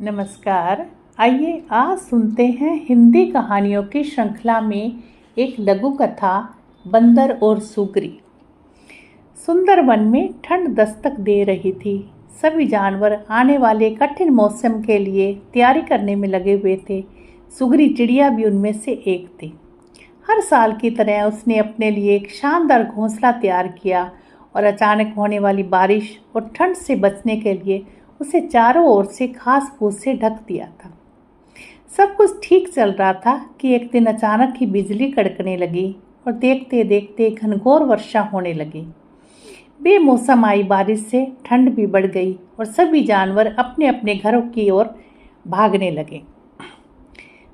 नमस्कार। आइए आज सुनते हैं हिंदी कहानियों की श्रृंखला में एक लघु कथा बंदर और सुग्री। सुंदर वन में ठंड दस्तक दे रही थी। सभी जानवर आने वाले कठिन मौसम के लिए तैयारी करने में लगे हुए थे। सुग्री चिड़िया भी उनमें से एक थी। हर साल की तरह उसने अपने लिए एक शानदार घोंसला तैयार किया और अचानक होने वाली बारिश और ठंड से बचने के लिए उसे चारों ओर से घास फूस से ढक दिया था। सब कुछ ठीक चल रहा था कि एक दिन अचानक ही बिजली कड़कने लगी और देखते देखते घनघोर वर्षा होने लगी। बेमौसम आई बारिश से ठंड भी बढ़ गई और सभी जानवर अपने अपने घरों की ओर भागने लगे।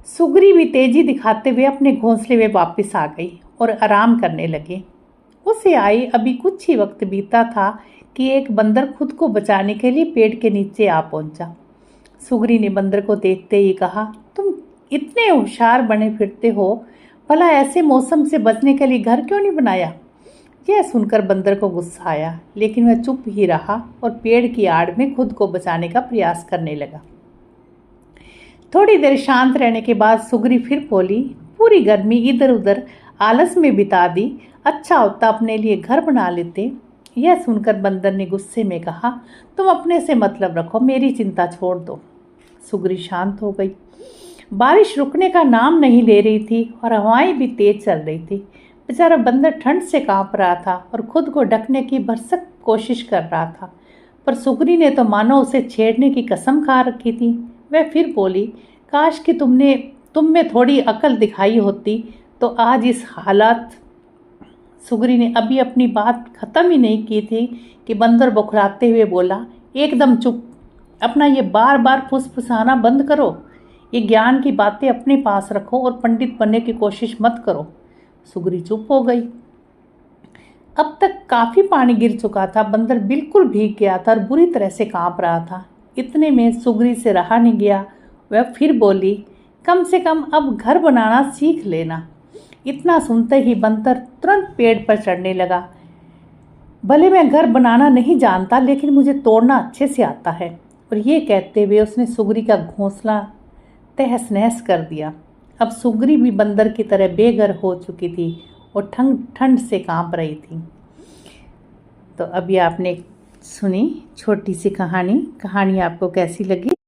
सुग्री भी तेजी दिखाते हुए अपने घोंसले में वापस आ गई और आराम करने लगी। उसे आए अभी कुछ ही वक्त बीता था कि एक बंदर खुद को बचाने के लिए पेड़ के नीचे आ पहुंचा। सुग्री ने बंदर को देखते ही कहा, तुम इतने होशियार बने फिरते हो, भला ऐसे मौसम से बचने के लिए घर क्यों नहीं बनाया? यह सुनकर बंदर को गुस्सा आया, लेकिन वह चुप ही रहा और पेड़ की आड़ में खुद को बचाने का प्रयास करने लगा। थोड़ी देर शांत रहने के बाद सुग्री फिर बोली, पूरी गर्मी इधर उधर आलस में बिता दी, अच्छा होता अपने लिए घर बना लेते। यह सुनकर बंदर ने गुस्से में कहा, तुम अपने से मतलब रखो, मेरी चिंता छोड़ दो। सुग्री शांत हो गई। बारिश रुकने का नाम नहीं ले रही थी और हवाएं भी तेज चल रही थी। बेचारा बंदर ठंड से कांप रहा था और खुद को ढकने की भरसक कोशिश कर रहा था, पर सुग्री ने तो मानो उसे छेड़ने की कसम खा रखी थी। वह फिर बोली, काश कि तुम में थोड़ी अकल दिखाई होती तो आज इस हालात। सुग्री ने अभी अपनी बात खत्म ही नहीं की थी कि बंदर बौखलाते हुए बोला, एकदम चुप, अपना ये बार बार फुसफुसाना बंद करो। ये ज्ञान की बातें अपने पास रखो और पंडित बनने की कोशिश मत करो। सुग्री चुप हो गई। अब तक काफी पानी गिर चुका था। बंदर बिल्कुल भीग गया था और बुरी तरह से कांप रहा था। इतने में सुग्री से रहा नहीं गया। वह फिर बोली, कम से कम अब घर बनाना सीख लेना। इतना सुनते ही बंदर तुरंत पेड़ पर चढ़ने लगा। भले मैं घर बनाना नहीं जानता, लेकिन मुझे तोड़ना अच्छे से आता है। और ये कहते हुए उसने सुग्री का घोंसला तहस नहस कर दिया। अब सुग्री भी बंदर की तरह बेघर हो चुकी थी और ठंड से कांप रही थी। तो अभी आपने सुनी छोटी सी कहानी आपको कैसी लगी?